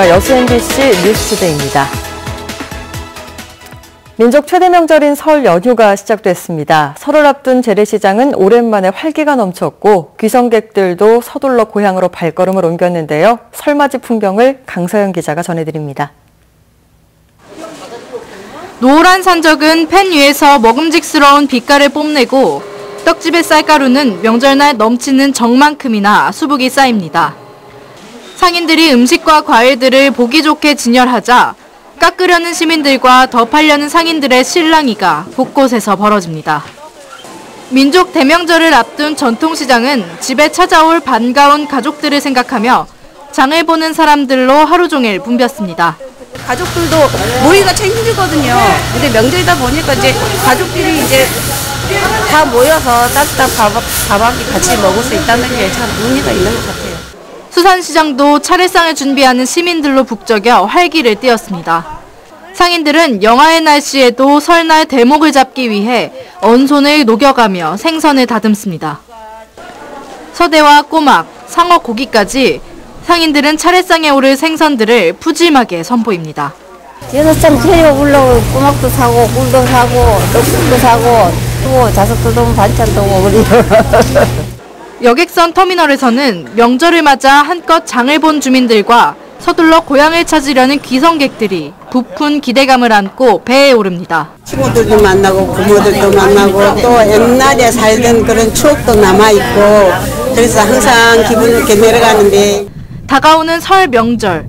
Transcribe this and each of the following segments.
안녕하십니까. 여수 MBC 뉴스투데이입니다. 민족 최대 명절인 설 연휴가 시작됐습니다. 설을 앞둔 재래시장은 오랜만에 활기가 넘쳤고 귀성객들도 서둘러 고향으로 발걸음을 옮겼는데요. 설맞이 풍경을 강서영 기자가 전해드립니다. 노란 산적은 팬 위에서 먹음직스러운 빛깔을 뽐내고 떡집의 쌀가루는 명절날 넘치는 정만큼이나 수북이 쌓입니다. 상인들이 음식과 과일들을 보기 좋게 진열하자 깎으려는 시민들과 더 팔려는 상인들의 실랑이가 곳곳에서 벌어집니다. 민족 대명절을 앞둔 전통시장은 집에 찾아올 반가운 가족들을 생각하며 장을 보는 사람들로 하루 종일 붐볐습니다. 가족들도 모이기가 참 힘들거든요. 근데 명절이다 보니까 이제 가족들이 이제 다 모여서 따뜻한 밥하기 같이 먹을 수 있다는 게 참 의미가 있는 것 같아요. 수산시장도 차례상을 준비하는 시민들로 북적여 활기를 띠었습니다. 상인들은 영하의 날씨에도 설날 대목을 잡기 위해 언손을 녹여가며 생선을 다듬습니다. 서대와 꼬막, 상어 고기까지 상인들은 차례상에 오를 생선들을 푸짐하게 선보입니다. 여섯장 채려 올라오고 꼬막도 사고 굴도 사고 떡국도 사고 또 자석도 반찬도 오고 여객선 터미널에서는 명절을 맞아 한껏 장을 본 주민들과 서둘러 고향을 찾으려는 귀성객들이 부푼 기대감을 안고 배에 오릅니다. 친구들도 만나고 부모들도 만나고 또 옛날에 살던 그런 추억도 남아있고 그래서 항상 기분 좋게 내려가는데 다가오는 설 명절,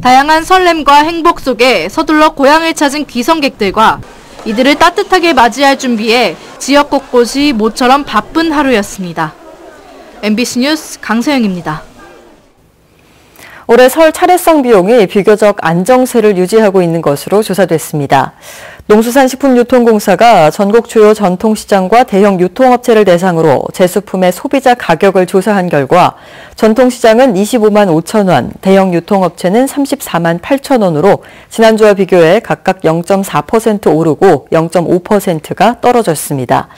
다양한 설렘과 행복 속에 서둘러 고향을 찾은 귀성객들과 이들을 따뜻하게 맞이할 준비에 지역 곳곳이 모처럼 바쁜 하루였습니다. MBC 뉴스 강서영입니다. 올해 설 차례상 비용이 비교적 안정세를 유지하고 있는 것으로 조사됐습니다. 농수산식품유통공사가 전국 주요 전통시장과 대형 유통업체를 대상으로 제수품의 소비자 가격을 조사한 결과 전통시장은 25만 5천 원, 대형 유통업체는 34만 8천 원으로 지난주와 비교해 각각 0.4% 오르고 0.5%가 떨어졌습니다.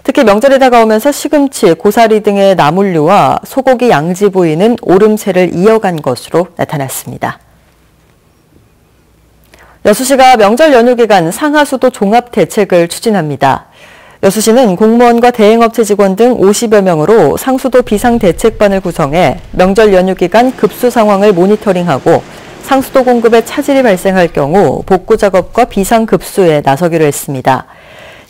특히 명절이 다가오면서 시금치, 고사리 등의 나물류와 소고기 양지 부위는 오름세를 이어간 것으로 나타났습니다. 여수시가 명절 연휴 기간 상하수도 종합 대책을 추진합니다. 여수시는 공무원과 대행업체 직원 등 50여 명으로 상수도 비상대책반을 구성해 명절 연휴 기간 급수 상황을 모니터링하고 상수도 공급에 차질이 발생할 경우 복구 작업과 비상급수에 나서기로 했습니다.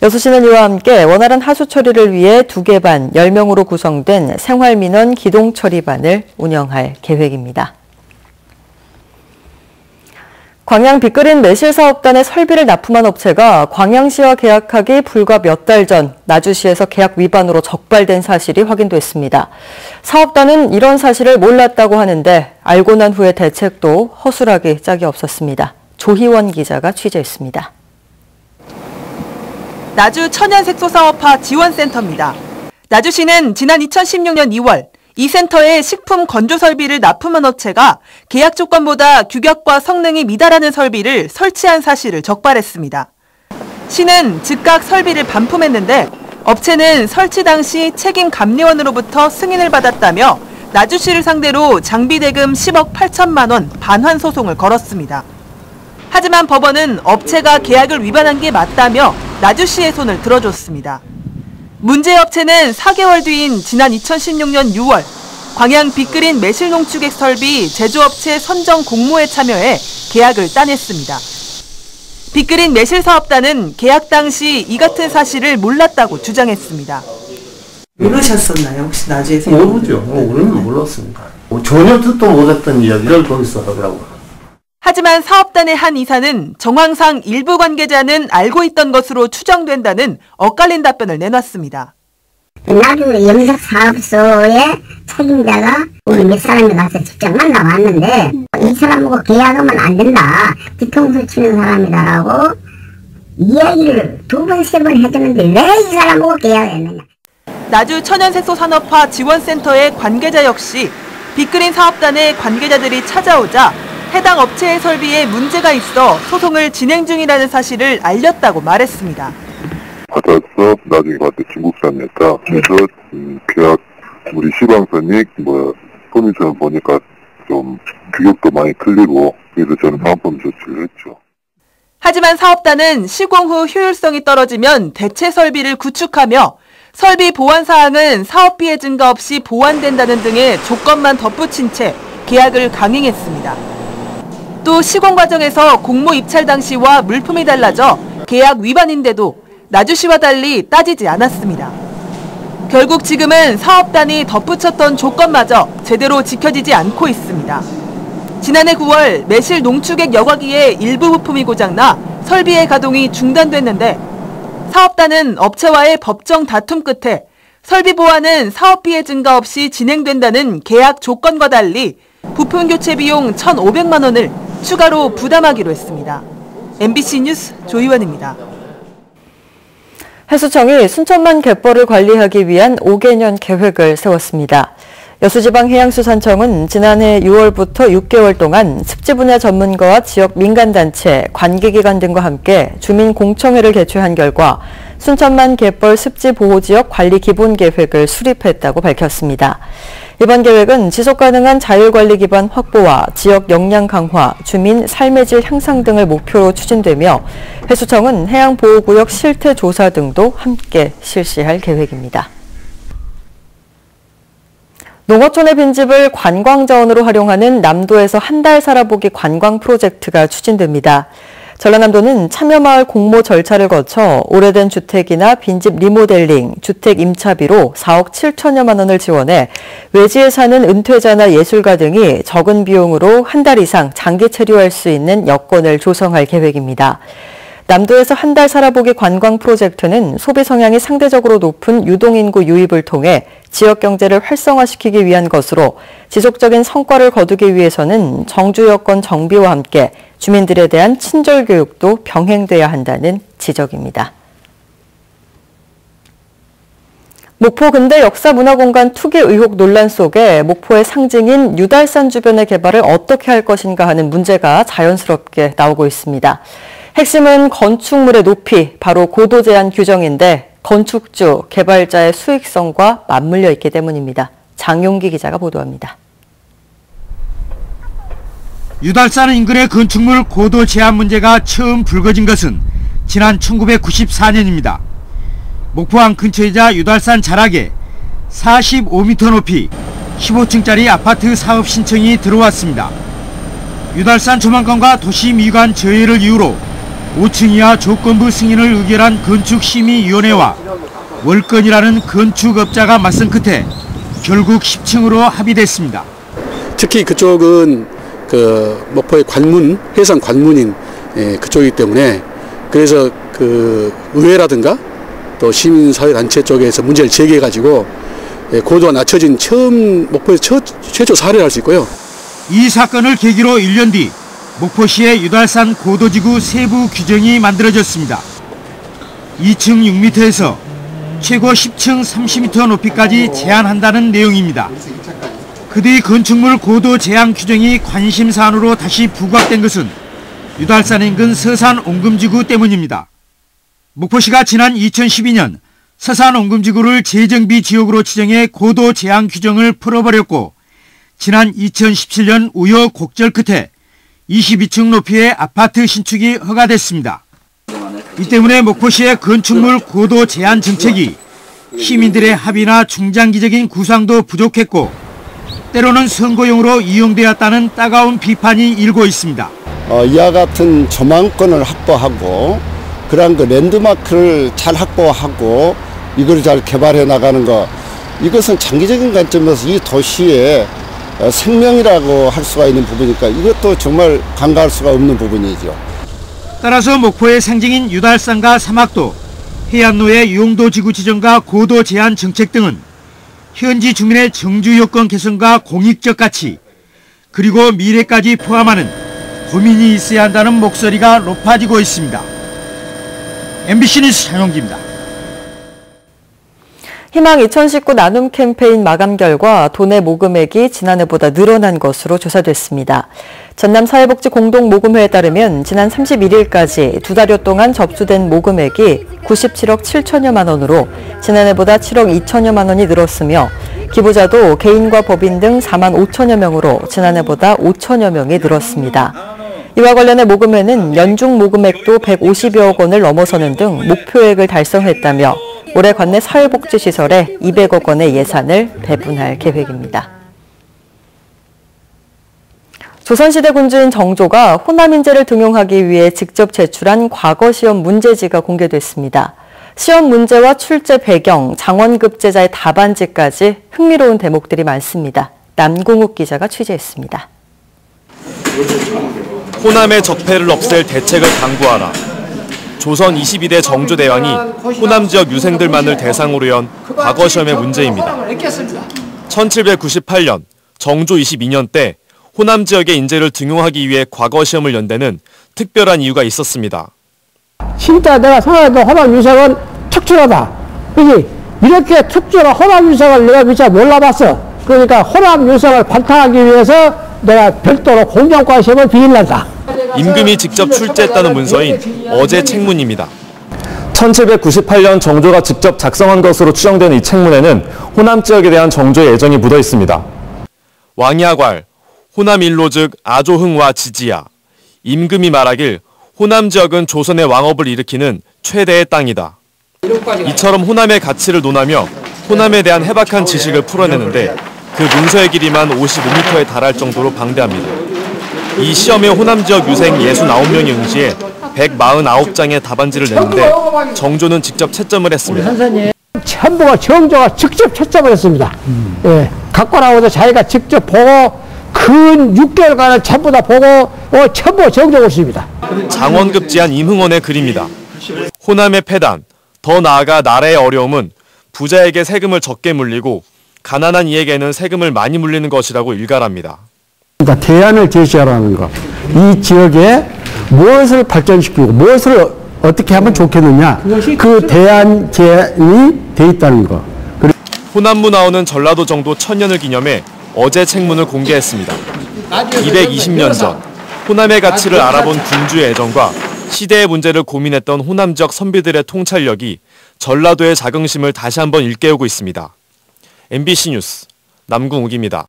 여수시는 이와 함께 원활한 하수 처리를 위해 2개 반 10명으로 구성된 생활민원 기동처리반을 운영할 계획입니다. 광양 빅그린 매실사업단의 설비를 납품한 업체가 광양시와 계약하기 불과 몇 달 전 나주시에서 계약 위반으로 적발된 사실이 확인됐습니다. 사업단은 이런 사실을 몰랐다고 하는데 알고 난 후의 대책도 허술하기 짝이 없었습니다. 조희원 기자가 취재했습니다. 나주 천연색소사업화 지원센터입니다. 나주시는 지난 2016년 2월 이 센터에 식품 건조 설비를 납품한 업체가 계약 조건보다 규격과 성능이 미달하는 설비를 설치한 사실을 적발했습니다. 시는 즉각 설비를 반품했는데 업체는 설치 당시 책임 감리원으로부터 승인을 받았다며 나주시를 상대로 장비 대금 10억 8천만 원 반환 소송을 걸었습니다. 하지만 법원은 업체가 계약을 위반한 게 맞다며 나주시의 손을 들어줬습니다. 문제 업체는 4개월 뒤인 지난 2016년 6월 광양 빅그린 매실농축액 설비 제조업체 선정 공모에 참여해 계약을 따냈습니다. 빅그린 매실사업단은 계약 당시 이 같은 사실을 몰랐다고 주장했습니다. 모르셨었나요? 혹시 나주에서? 모르죠. 우리는 몰랐습니다. 전혀 듣도 못했던 이야기를 거기서 하더라고요. 하지만 사업단의 한 이사는 정황상 일부 관계자는 알고 있던 것으로 추정된다는 엇갈린 답변을 내놨습니다. 나주 영석사업소의 책임자가 우리 몇 사람이 가서 직접 만나봤는데 이 사람하고 계약하면 안 된다. 뒤통수 치는 사람이다라고 이야기를 2번, 3번 해줬는데 왜 이 사람하고 계약을 했느냐. 나주 천연색소산업화 지원센터의 관계자 역시 빅그린 사업단의 관계자들이 찾아오자 해당 업체의 설비에 문제가 있어 소송을 진행 중이라는 사실을 알렸다고 말했습니다. 받아서 나중에 봤더니 중국산이었다. 그래서 계약 우리 시방선이 손위처럼 보니까 좀 규격도 많이 틀리고 그래서 저는 반품 조치를 했죠. 하지만 사업단은 시공 후 효율성이 떨어지면 대체 설비를 구축하며 설비 보완 사항은 사업비의 증가 없이 보완된다는 등의 조건만 덧붙인 채 계약을 강행했습니다. 또 시공 과정에서 공모 입찰 당시와 물품이 달라져 계약 위반인데도 나주시와 달리 따지지 않았습니다. 결국 지금은 사업단이 덧붙였던 조건마저 제대로 지켜지지 않고 있습니다. 지난해 9월 매실 농축액 여과기의 일부 부품이 고장나 설비의 가동이 중단됐는데 사업단은 업체와의 법정 다툼 끝에 설비 보완은 사업비의 증가 없이 진행된다는 계약 조건과 달리 부품 교체 비용 1,500만 원을 추가로 부담하기로 했습니다. MBC 뉴스 조희원입니다. 해수청이 순천만 갯벌을 관리하기 위한 5개년 계획을 세웠습니다. 여수지방해양수산청은 지난해 6월부터 6개월 동안 습지 분야 전문가와 지역 민간단체, 관계기관 등과 함께 주민공청회를 개최한 결과 순천만 갯벌 습지보호지역 관리 기본계획을 수립했다고 밝혔습니다. 이번 계획은 지속가능한 자율관리 기반 확보와 지역 역량 강화, 주민 삶의 질 향상 등을 목표로 추진되며 해수청은 해양보호구역 실태조사 등도 함께 실시할 계획입니다. 농어촌의 빈집을 관광자원으로 활용하는 남도에서 한 달 살아보기 관광 프로젝트가 추진됩니다. 전라남도는 참여마을 공모 절차를 거쳐 오래된 주택이나 빈집 리모델링, 주택 임차비로 4억 7천여만 원을 지원해 외지에 사는 은퇴자나 예술가 등이 적은 비용으로 한 달 이상 장기 체류할 수 있는 여건을 조성할 계획입니다. 남도에서 한 달 살아보기 관광 프로젝트는 소비 성향이 상대적으로 높은 유동인구 유입을 통해 지역 경제를 활성화시키기 위한 것으로 지속적인 성과를 거두기 위해서는 정주 여건 정비와 함께 주민들에 대한 친절 교육도 병행돼야 한다는 지적입니다. 목포 근대 역사문화공간 투기 의혹 논란 속에 목포의 상징인 유달산 주변의 개발을 어떻게 할 것인가 하는 문제가 자연스럽게 나오고 있습니다. 핵심은 건축물의 높이, 바로 고도 제한 규정인데 건축주, 개발자의 수익성과 맞물려 있기 때문입니다. 장용기 기자가 보도합니다. 유달산 인근의 건축물 고도 제한 문제가 처음 불거진 것은 지난 1994년입니다. 목포항 근처이자 유달산 자락에 45m 높이 15층짜리 아파트 사업 신청이 들어왔습니다. 유달산 조망관과 도시미관 저해를 이유로 5층 이하 조건부 승인을 의결한 건축심의위원회와 월건이라는 건축업자가 맞선 끝에 결국 10층으로 합의됐습니다. 특히 그쪽은 목포의 관문, 해상 관문인 그쪽이기 때문에 그래서 의회라든가 또 시민사회단체 쪽에서 문제를 제기해가지고 고도가 낮춰진 목포에서 최초 사례를 할 수 있고요. 이 사건을 계기로 1년 뒤 목포시의 유달산 고도지구 세부 규정이 만들어졌습니다. 2층 6m에서 최고 10층 30m 높이까지 제한한다는 내용입니다. 그 뒤 건축물 고도 제한 규정이 관심사안으로 다시 부각된 것은 유달산 인근 서산 옹금지구 때문입니다. 목포시가 지난 2012년 서산 옹금지구를 재정비 지역으로 지정해 고도 제한 규정을 풀어버렸고 지난 2017년 우여곡절 끝에 22층 높이의 아파트 신축이 허가됐습니다. 이 때문에 목포시의 건축물 고도 제한 정책이 시민들의 합의나 중장기적인 구상도 부족했고 때로는 선거용으로 이용되었다는 따가운 비판이 일고 있습니다. 이와 같은 조망권을 확보하고 그러한 랜드마크를 잘 확보하고 이걸 잘 개발해 나가는 것, 이것은 장기적인 관점에서 이 도시의 생명이라고 할 수가 있는 부분이니까 이것도 정말 간과할 수가 없는 부분이죠. 따라서 목포의 상징인 유달산과 사막도, 해안로의 용도지구 지정과 고도 제한 정책 등은 현지 주민의 정주 여건 개선과 공익적 가치, 그리고 미래까지 포함하는 고민이 있어야 한다는 목소리가 높아지고 있습니다. MBC 뉴스 장용기입니다. 희망 2019 나눔 캠페인 마감 결과 도내 모금액이 지난해보다 늘어난 것으로 조사됐습니다. 전남사회복지공동모금회에 따르면 지난 31일까지 2달여 동안 접수된 모금액이 97억 7천여만 원으로 지난해보다 7억 2천여만 원이 늘었으며 기부자도 개인과 법인 등 4만 5천여 명으로 지난해보다 5천여 명이 늘었습니다. 이와 관련해 모금회는 연중 모금액도 150여억 원을 넘어서는 등 목표액을 달성했다며 올해 관내 사회복지시설에 200억 원의 예산을 배분할 계획입니다. 조선시대 군주인 정조가 호남 인재를 등용하기 위해 직접 제출한 과거 시험 문제지가 공개됐습니다. 시험 문제와 출제 배경, 장원급제자의 답안지까지 흥미로운 대목들이 많습니다. 남궁욱 기자가 취재했습니다. 호남의 적폐를 없앨 대책을 강구하라. 조선 22대 정조대왕이 호남 지역 유생들만을 대상으로 연 과거 시험의 문제입니다. 1798년 정조 22년 때 호남 지역의 인재를 등용하기 위해 과거 시험을 연 데는 특별한 이유가 있었습니다. 진짜 내가 생각해도 호남 유생은 특출하다. 그지? 이렇게 특출한 호남 유생을 내가 미처 몰라봤어. 그러니까 호남 유생을 발탁하기 위해서 내가 별도로 공정과 시험을 비밀한다. 임금이 직접 출제했다는 문서인 어제 책문입니다. 1798년 정조가 직접 작성한 것으로 추정되는 이 책문에는 호남 지역에 대한 정조의 애정이 묻어 있습니다. 왕야괄, 호남 일로 즉 아조흥와 지지야. 임금이 말하길 호남 지역은 조선의 왕업을 일으키는 최대의 땅이다. 이처럼 호남의 가치를 논하며 호남에 대한 해박한 지식을 풀어내는데 그 문서의 길이만 55m에 달할 정도로 방대합니다. 이 시험에 호남 지역 유생 69명이 응시해 149장의 답안지를 냈는데 정조는 직접 채점을 했습니다. 전부가 정조가 직접 채점을 했습니다. 예, 갖고 나오서 자기가 직접 보고 근 6개월간을 전부 다 보고 전부 정적을 씁니다. 장원급제한 임흥원의 글입니다. 호남의 폐단, 더 나아가 나라의 어려움은 부자에게 세금을 적게 물리고 가난한 이에게는 세금을 많이 물리는 것이라고 일갈합니다. 그러니까 대안을 제시하라는 거. 이 지역에 무엇을 발전시키고 무엇을 어떻게 하면 좋겠느냐. 그 대안 제안이 돼 있다는 거. 호남부 나오는 전라도 정도 1000년을 기념해 어제 책문을 공개했습니다. 220년 전 호남의 가치를 알아본 군주의 애정과 시대의 문제를 고민했던 호남 지역 선비들의 통찰력이 전라도의 자긍심을 다시 한번 일깨우고 있습니다. MBC 뉴스 남궁욱입니다.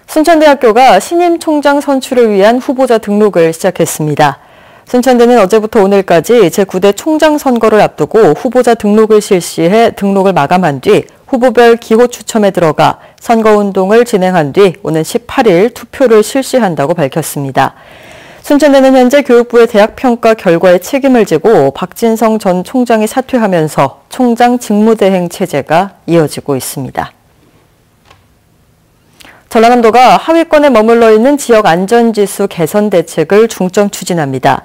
순천대학교가 신임 총장 선출을 위한 후보자 등록을 시작했습니다. 순천대는 어제부터 오늘까지 제9대 총장 선거를 앞두고 후보자 등록을 실시해 등록을 마감한 뒤 후보별 기호 추첨에 들어가 선거운동을 진행한 뒤 오는 18일 투표를 실시한다고 밝혔습니다. 순천대는 현재 교육부의 대학평가 결과에 책임을 지고 박진성 전 총장이 사퇴하면서 총장 직무대행 체제가 이어지고 있습니다. 전라남도가 하위권에 머물러 있는 지역 안전지수 개선 대책을 중점 추진합니다.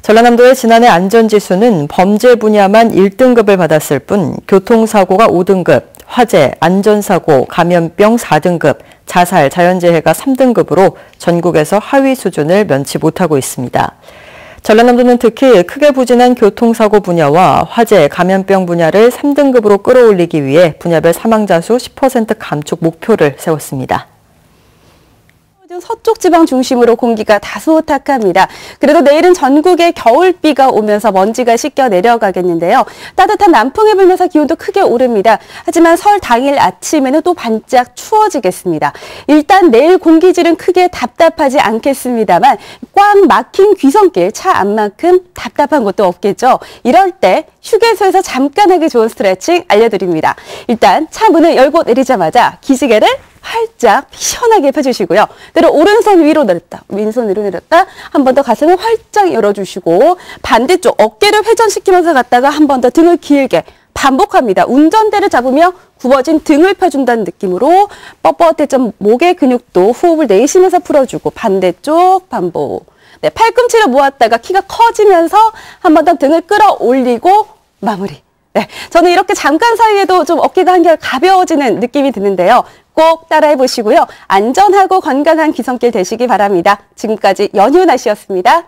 전라남도의 지난해 안전지수는 범죄 분야만 1등급을 받았을 뿐 교통사고가 5등급, 화재, 안전사고, 감염병 4등급, 자살, 자연재해가 3등급으로 전국에서 하위 수준을 면치 못하고 있습니다. 전라남도는 특히 크게 부진한 교통사고 분야와 화재, 감염병 분야를 3등급으로 끌어올리기 위해 분야별 사망자 수 10% 감축 목표를 세웠습니다. 서쪽 지방 중심으로 공기가 다소 탁합니다. 그래도 내일은 전국에 겨울비가 오면서 먼지가 씻겨 내려가겠는데요. 따뜻한 남풍이 불면서 기온도 크게 오릅니다. 하지만 설 당일 아침에는 또 반짝 추워지겠습니다. 일단 내일 공기질은 크게 답답하지 않겠습니다만 꽉 막힌 귀성길 차 안만큼 답답한 것도 없겠죠. 이럴 때 휴게소에서 잠깐 하기 좋은 스트레칭 알려드립니다. 일단 차 문을 열고 내리자마자 기지개를 활짝 시원하게 펴주시고요. 때로 오른손 위로 내렸다, 왼손 위로 내렸다, 한 번 더 가슴을 활짝 열어주시고 반대쪽 어깨를 회전시키면서 갔다가 한 번 더 등을 길게 반복합니다. 운전대를 잡으며 굽어진 등을 펴준다는 느낌으로 뻣뻣했던 목의 근육도 호흡을 내쉬면서 풀어주고 반대쪽 반복. 네, 팔꿈치를 모았다가 키가 커지면서 한 번 더 등을 끌어올리고 마무리. 네, 저는 이렇게 잠깐 사이에도 좀 어깨가 한결 가벼워지는 느낌이 드는데요. 꼭 따라해 보시고요. 안전하고 건강한 귀성길 되시기 바랍니다. 지금까지 연휴 날씨였습니다.